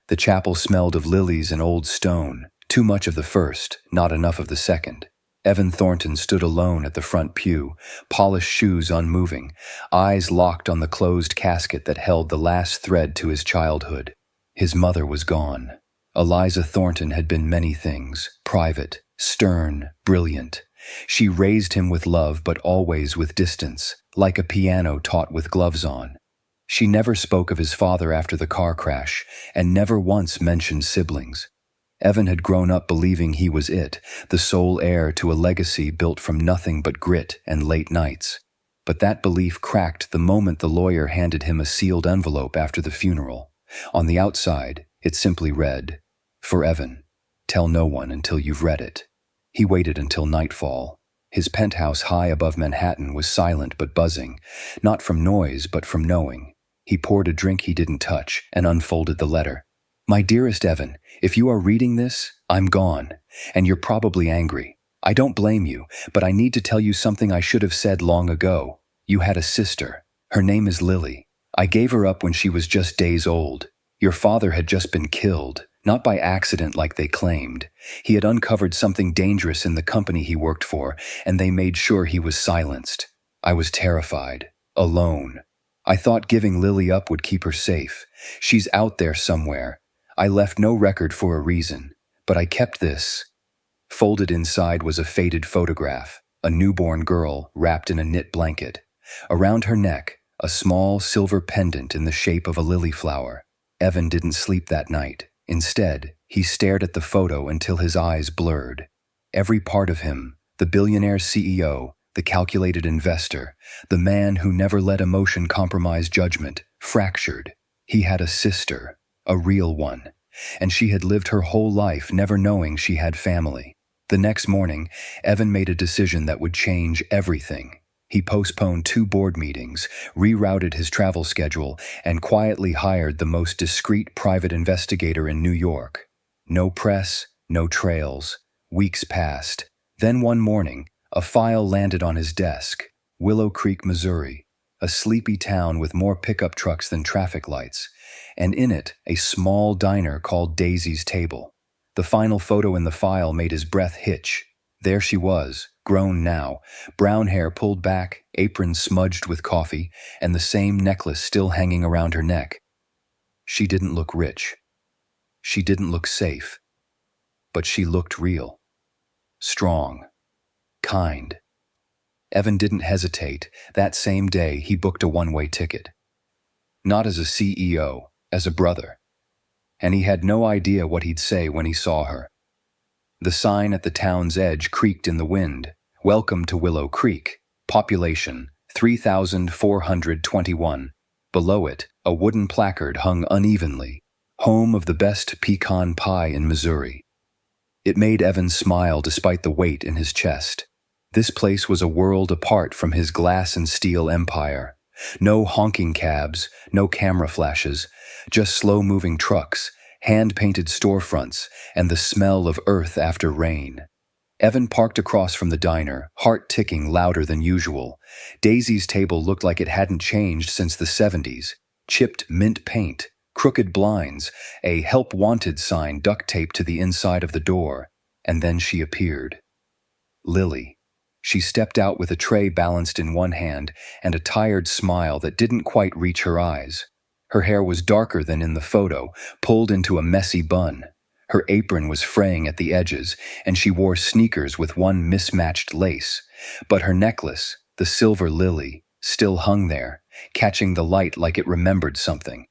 The chapel smelled of lilies and old stone, too much of the first, not enough of the second. Evan Thornton stood alone at the front pew, polished shoes unmoving, eyes locked on the closed casket that held the last thread to his childhood. His mother was gone. Eliza Thornton had been many things: private, stern, brilliant. She raised him with love but always with distance, like a piano taught with gloves on. She never spoke of his father after the car crash, and never once mentioned siblings. Evan had grown up believing he was it, the sole heir to a legacy built from nothing but grit and late nights. But that belief cracked the moment the lawyer handed him a sealed envelope after the funeral. On the outside, it simply read, "For Evan, tell no one until you've read it." He waited until nightfall. His penthouse high above Manhattan was silent but buzzing, not from noise but from knowing. He poured a drink he didn't touch and unfolded the letter. "My dearest Evan, if you are reading this, I'm gone, and you're probably angry. I don't blame you, but I need to tell you something I should have said long ago. You had a sister. Her name is Lily. I gave her up when she was just days old. Your father had just been killed, not by accident like they claimed. He had uncovered something dangerous in the company he worked for, and they made sure he was silenced. I was terrified, alone. I thought giving Lily up would keep her safe. She's out there somewhere. I left no record for a reason, but I kept this." Folded inside was a faded photograph, a newborn girl wrapped in a knit blanket. Around her neck, a small silver pendant in the shape of a lily flower. Evan didn't sleep that night. Instead, he stared at the photo until his eyes blurred. Every part of him, the billionaire CEO, the calculated investor, the man who never let emotion compromise judgment, fractured. He had a sister, a real one, and she had lived her whole life never knowing she had family. The next morning, Evan made a decision that would change everything. He postponed 2 board meetings, rerouted his travel schedule, and quietly hired the most discreet private investigator in New York. No press, no trails. Weeks passed. Then one morning, a file landed on his desk. Willow Creek, Missouri, a sleepy town with more pickup trucks than traffic lights, and in it, a small diner called Daisy's Table. The final photo in the file made his breath hitch. There she was, grown now, brown hair pulled back, apron smudged with coffee, and the same necklace still hanging around her neck. She didn't look rich. She didn't look safe. But she looked real. Strong. Kind. Evan didn't hesitate. That same day, he booked a one-way ticket. Not as a CEO, as a brother. And he had no idea what he'd say when he saw her. The sign at the town's edge creaked in the wind. "Welcome to Willow Creek. Population, 3,421. Below it, a wooden placard hung unevenly. "Home of the best pecan pie in Missouri." It made Evan smile despite the weight in his chest. This place was a world apart from his glass and steel empire. No honking cabs, no camera flashes, just slow-moving trucks, hand-painted storefronts, and the smell of earth after rain. Evan parked across from the diner, heart ticking louder than usual. Daisy's Table looked like it hadn't changed since the 70s. Chipped mint paint, crooked blinds, a "Help Wanted" sign duct taped to the inside of the door. And then she appeared. Lily. She stepped out with a tray balanced in one hand and a tired smile that didn't quite reach her eyes. Her hair was darker than in the photo, pulled into a messy bun. Her apron was fraying at the edges, and she wore sneakers with one mismatched lace. But her necklace, the silver lily, still hung there, catching the light like it remembered something.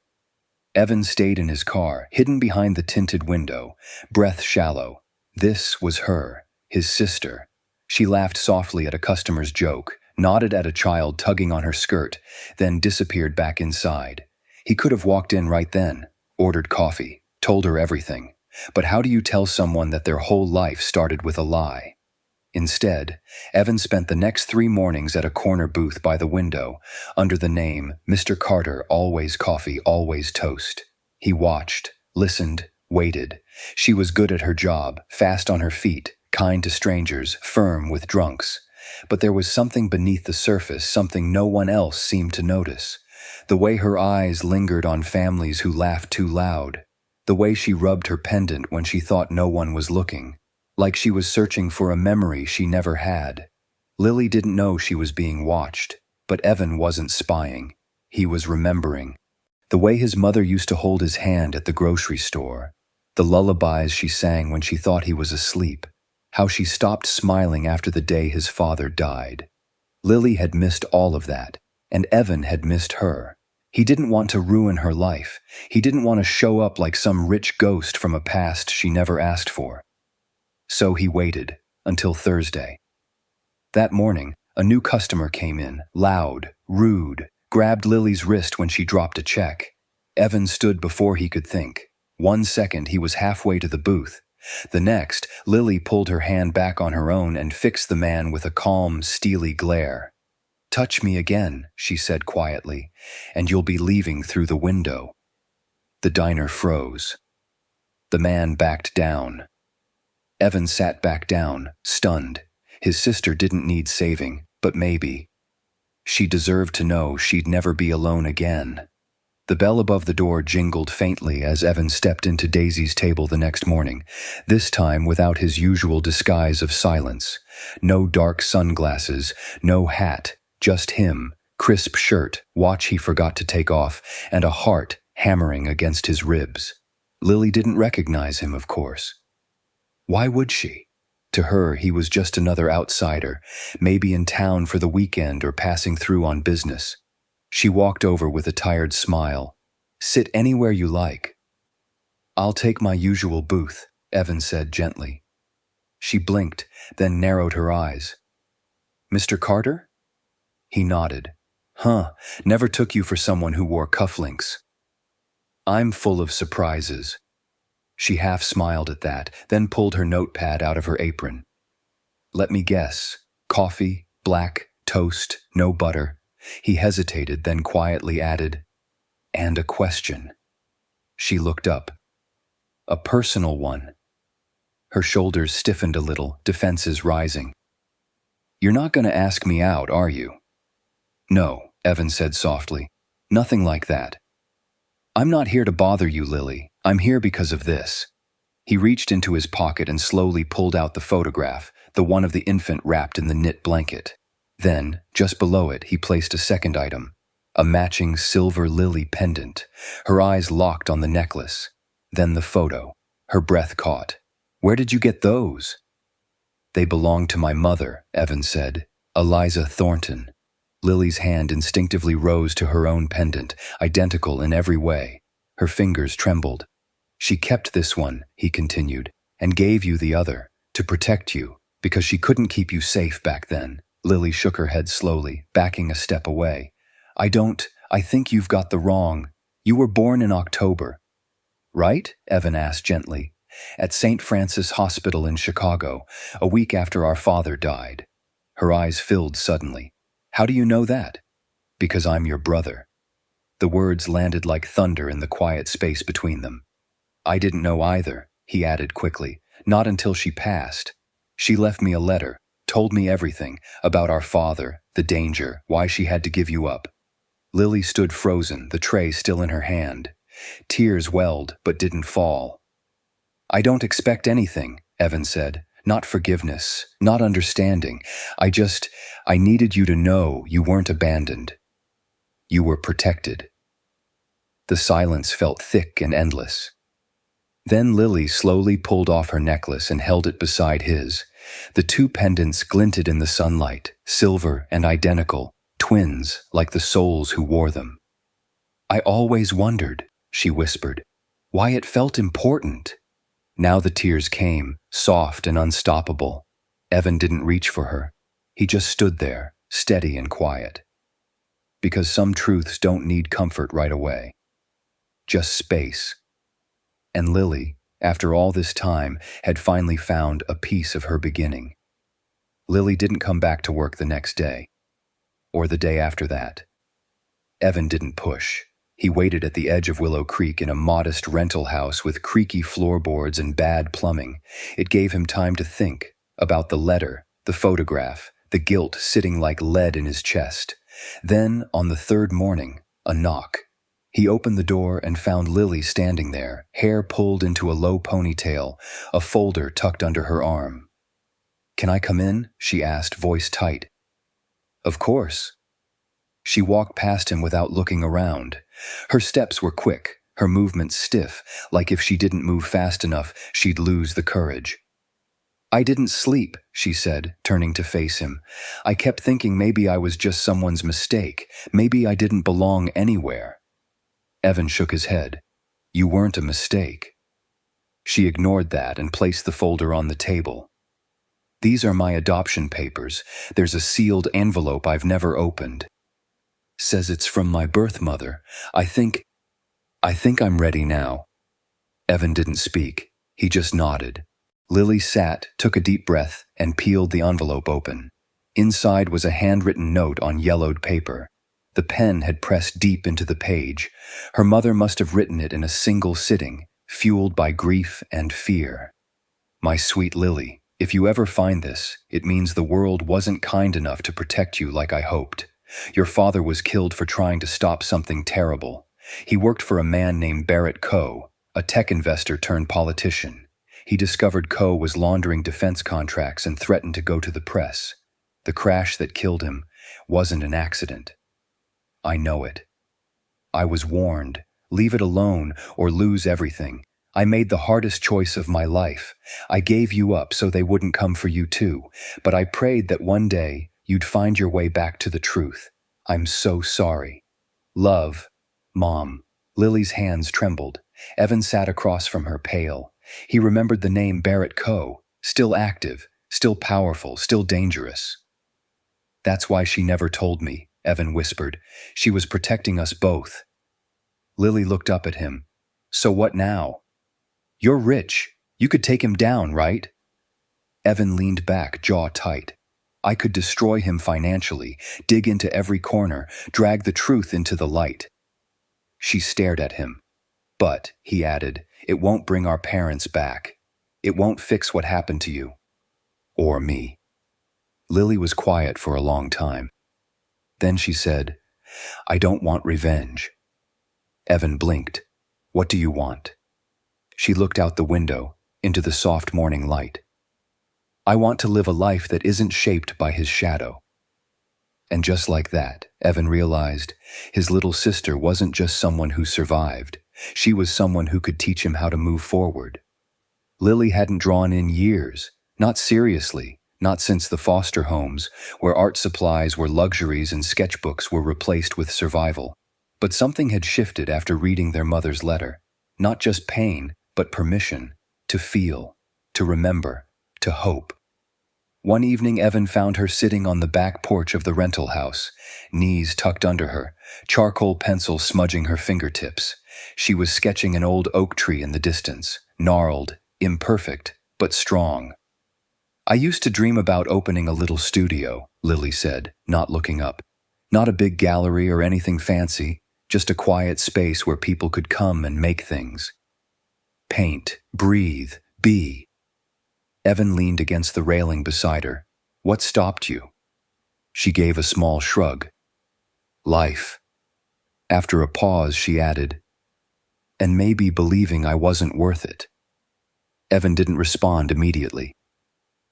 Evan stayed in his car, hidden behind the tinted window, breath shallow. This was her, his sister. She laughed softly at a customer's joke, nodded at a child tugging on her skirt, then disappeared back inside. He could have walked in right then, ordered coffee, told her everything. But how do you tell someone that their whole life started with a lie? Instead, Evan spent the next 3 mornings at a corner booth by the window, under the name Mr. Carter, always coffee, always toast. He watched, listened, waited. She was good at her job, fast on her feet, kind to strangers, firm with drunks. But there was something beneath the surface, something no one else seemed to notice. The way her eyes lingered on families who laughed too loud. The way she rubbed her pendant when she thought no one was looking, like she was searching for a memory she never had. Lily didn't know she was being watched, but Evan wasn't spying. He was remembering. The way his mother used to hold his hand at the grocery store, the lullabies she sang when she thought he was asleep, how she stopped smiling after the day his father died. Lily had missed all of that, and Evan had missed her. He didn't want to ruin her life. He didn't want to show up like some rich ghost from a past she never asked for. So he waited until Thursday. That morning, a new customer came in, loud, rude, grabbed Lily's wrist when she dropped a check. Evan stood before he could think. 1 second, he was halfway to the booth. The next, Lily pulled her hand back on her own and fixed the man with a calm, steely glare. "Touch me again," she said quietly, "and you'll be leaving through the window." The diner froze. The man backed down. Evan sat back down, stunned. His sister didn't need saving, but maybe. She deserved to know she'd never be alone again. The bell above the door jingled faintly as Evan stepped into Daisy's table the next morning, this time without his usual disguise of silence. No dark sunglasses, no hat, just him, crisp shirt, watch he forgot to take off, and a heart hammering against his ribs. Lily didn't recognize him, of course. Why would she? To her, he was just another outsider, maybe in town for the weekend or passing through on business. She walked over with a tired smile. "Sit anywhere you like." "I'll take my usual booth," Evan said gently. She blinked, then narrowed her eyes. "Mr. Carter?" He nodded. "Huh, never took you for someone who wore cufflinks." "I'm full of surprises." She half smiled at that, then pulled her notepad out of her apron. "Let me guess. Coffee, black, toast, no butter." He hesitated, then quietly added, "And a question." She looked up. "A personal one." Her shoulders stiffened a little, defenses rising. "You're not going to ask me out, are you?" "No," Evan said softly. "Nothing like that." "I'm not here to bother you, Lily. I'm here because of this." He reached into his pocket and slowly pulled out the photograph, the one of the infant wrapped in the knit blanket. Then, just below it, he placed a second item, a matching silver lily pendant. Her eyes locked on the necklace. Then the photo. Her breath caught. "Where did you get those?" "They belong to my mother," Evan said. "Eliza Thornton." Lily's hand instinctively rose to her own pendant, identical in every way. Her fingers trembled. "She kept this one," he continued, "and gave you the other, to protect you, because she couldn't keep you safe back then." Lily shook her head slowly, backing a step away. I think you've got the wrong. You were born in October." "Right?" Evan asked gently. "At St. Francis Hospital in Chicago, a week after our father died." Her eyes filled suddenly. "How do you know that?" "Because I'm your brother." The words landed like thunder in the quiet space between them. "I didn't know either," he added quickly, "not until she passed. She left me a letter, told me everything, about our father, the danger, why she had to give you up." Lily stood frozen, the tray still in her hand. Tears welled, but didn't fall. "I don't expect anything," Evan said. "Not forgiveness, not understanding. I needed you to know you weren't abandoned. You were protected." The silence felt thick and endless. Then Lily slowly pulled off her necklace and held it beside his. The two pendants glinted in the sunlight, silver and identical, twins like the souls who wore them. "I always wondered," she whispered, "why it felt important." Now the tears came, soft and unstoppable. Evan didn't reach for her. He just stood there, steady and quiet. Because some truths don't need comfort right away. Just space. And Lily, after all this time, had finally found a piece of her beginning. Lily didn't come back to work the next day, or the day after that. Evan didn't push. He waited at the edge of Willow Creek in a modest rental house with creaky floorboards and bad plumbing. It gave him time to think about the letter, the photograph, the guilt sitting like lead in his chest. Then, on the third morning, a knock. He opened the door and found Lily standing there, hair pulled into a low ponytail, a folder tucked under her arm. "Can I come in?" she asked, voice tight. "Of course." She walked past him without looking around. Her steps were quick, her movements stiff, like if she didn't move fast enough, she'd lose the courage. "I didn't sleep," she said, turning to face him. "I kept thinking maybe I was just someone's mistake. Maybe I didn't belong anywhere." Evan shook his head. "You weren't a mistake." She ignored that and placed the folder on the table. "These are my adoption papers. There's a sealed envelope I've never opened. Says it's from my birth mother. I think I'm ready now." Evan didn't speak. He just nodded. Lily sat, took a deep breath, and peeled the envelope open. Inside was a handwritten note on yellowed paper. The pen had pressed deep into the page. Her mother must have written it in a single sitting, fueled by grief and fear. "My sweet Lily, if you ever find this, it means the world wasn't kind enough to protect you like I hoped. Your father was killed for trying to stop something terrible. He worked for a man named Barrett Coe, a tech investor turned politician. He discovered Coe was laundering defense contracts and threatened to go to the press. The crash that killed him wasn't an accident. I know it. I was warned. Leave it alone or lose everything. I made the hardest choice of my life. I gave you up so they wouldn't come for you too, but I prayed that one day you'd find your way back to the truth. I'm so sorry. Love, Mom." Lily's hands trembled. Evan sat across from her, pale. He remembered the name Barrett Coe, still active, still powerful, still dangerous. "That's why she never told me," Evan whispered. "She was protecting us both." Lily looked up at him. "So what now?" "You're rich. You could take him down, right?" Evan leaned back, jaw tight. "I could destroy him financially, dig into every corner, drag the truth into the light." She stared at him. "But," he added, "it won't bring our parents back. It won't fix what happened to you. Or me." Lily was quiet for a long time. Then she said, "I don't want revenge." Evan blinked. "What do you want?" She looked out the window, into the soft morning light. "I want to live a life that isn't shaped by his shadow." And just like that, Evan realized his little sister wasn't just someone who survived. She was someone who could teach him how to move forward. Lily hadn't drawn in years, not seriously, not since the foster homes, where art supplies were luxuries and sketchbooks were replaced with survival. But something had shifted after reading their mother's letter. Not just pain, but permission, to feel, to remember, to hope. One evening, Evan found her sitting on the back porch of the rental house, knees tucked under her, charcoal pencil smudging her fingertips. She was sketching an old oak tree in the distance, gnarled, imperfect, but strong. "I used to dream about opening a little studio," Lily said, not looking up. "Not a big gallery or anything fancy, just a quiet space where people could come and make things. Paint, breathe, be." Evan leaned against the railing beside her. "What stopped you?" She gave a small shrug. "Life." After a pause, she added, "And maybe believing I wasn't worth it." Evan didn't respond immediately.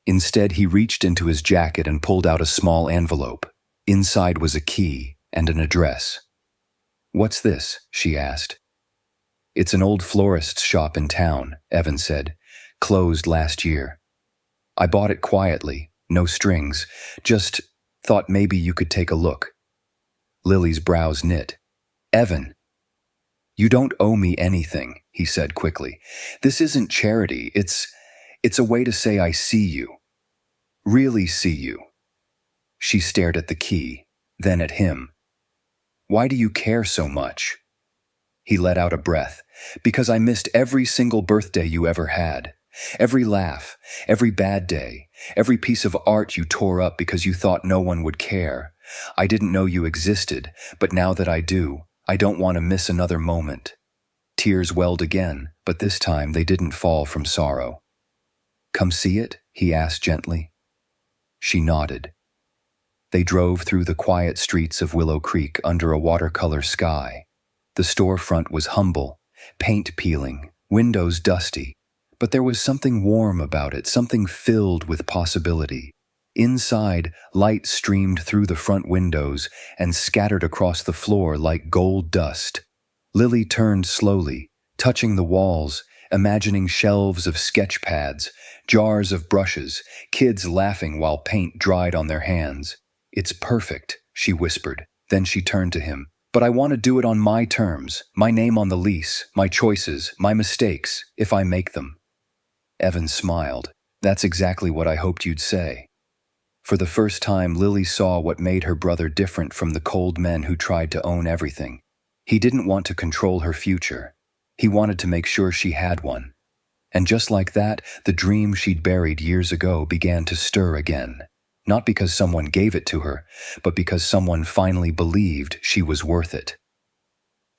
Instead, he reached into his jacket and pulled out a small envelope. Inside was a key and an address. "What's this?" she asked. "It's an old florist's shop in town," Evan said. "Closed last year. I bought it quietly, no strings, just thought maybe you could take a look." Lily's brows knit. "Evan." "You don't owe me anything," he said quickly. "This isn't charity, it's a way to say I see you. Really see you." She stared at the key, then at him. "Why do you care so much?" He let out a breath. "Because I missed every single birthday you ever had. Every laugh, every bad day, every piece of art you tore up because you thought no one would care. I didn't know you existed, but now that I do, I don't want to miss another moment." Tears welled again, but this time they didn't fall from sorrow. "Come see it?" he asked gently. She nodded. They drove through the quiet streets of Willow Creek under a watercolor sky. The storefront was humble, paint peeling, windows dusty, but there was something warm about it, something filled with possibility. Inside, light streamed through the front windows and scattered across the floor like gold dust. Lily turned slowly, touching the walls, imagining shelves of sketch pads, jars of brushes, kids laughing while paint dried on their hands. "It's perfect," she whispered. Then she turned to him. "But I want to do it on my terms, my name on the lease, my choices, my mistakes, if I make them." Evan smiled. "That's exactly what I hoped you'd say." For the first time, Lily saw what made her brother different from the cold men who tried to own everything. He didn't want to control her future. He wanted to make sure she had one. And just like that, the dream she'd buried years ago began to stir again. Not because someone gave it to her, but because someone finally believed she was worth it.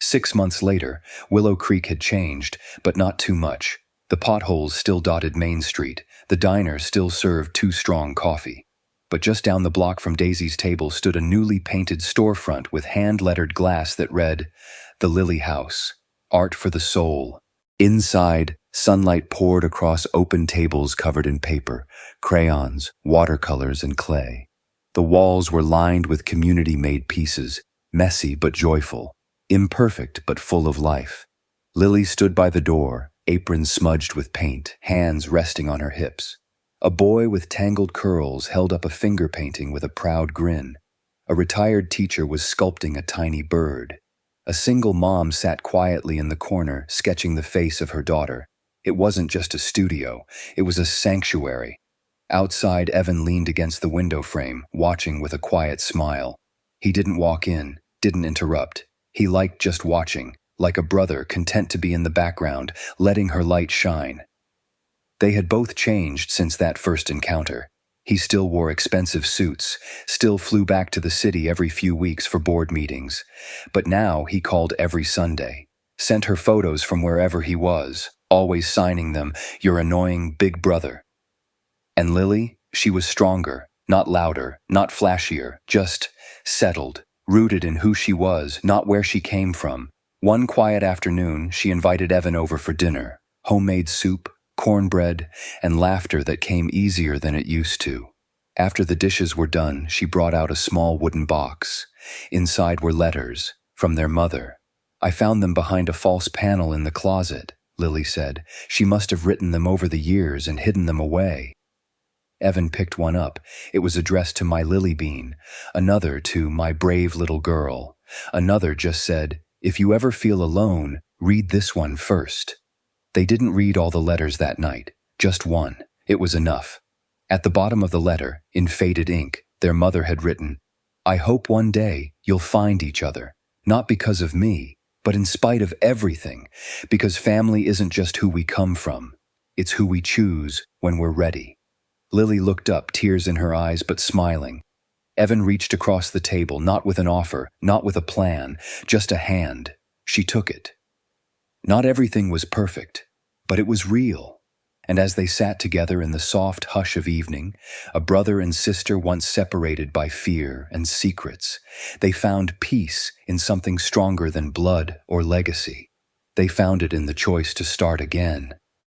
6 months later, Willow Creek had changed, but not too much. The potholes still dotted Main Street. The diner still served too strong coffee. But just down the block from Daisy's table stood a newly painted storefront with hand-lettered glass that read, "The Lily House, Art for the Soul." Inside, sunlight poured across open tables covered in paper, crayons, watercolors, and clay. The walls were lined with community-made pieces, messy but joyful, imperfect but full of life. Lily stood by the door, apron smudged with paint, hands resting on her hips. A boy with tangled curls held up a finger painting with a proud grin. A retired teacher was sculpting a tiny bird. A single mom sat quietly in the corner, sketching the face of her daughter. It wasn't just a studio, it was a sanctuary. Outside, Evan leaned against the window frame, watching with a quiet smile. He didn't walk in, didn't interrupt. He liked just watching, like a brother content to be in the background, letting her light shine. They had both changed since that first encounter. He still wore expensive suits, still flew back to the city every few weeks for board meetings. But now he called every Sunday, sent her photos from wherever he was, always signing them, "Your annoying big brother." And Lily, she was stronger, not louder, not flashier, just settled, rooted in who she was, not where she came from. One quiet afternoon, she invited Evan over for dinner. Homemade soup, cornbread, and laughter that came easier than it used to. After the dishes were done, she brought out a small wooden box. Inside were letters, from their mother. "I found them behind a false panel in the closet," Lily said. "She must have written them over the years and hidden them away." Evan picked one up. It was addressed to My Lily Bean, another to My Brave Little Girl. Another just said, "If you ever feel alone, read this one first." They didn't read all the letters that night, just one. It was enough. At the bottom of the letter, in faded ink, their mother had written, "I hope one day you'll find each other, not because of me, but in spite of everything, because family isn't just who we come from. It's who we choose when we're ready." Lily looked up, tears in her eyes but smiling. Evan reached across the table, not with an offer, not with a plan, just a hand. She took it. Not everything was perfect, but it was real. And as they sat together in the soft hush of evening, a brother and sister once separated by fear and secrets, they found peace in something stronger than blood or legacy. They found it in the choice to start again.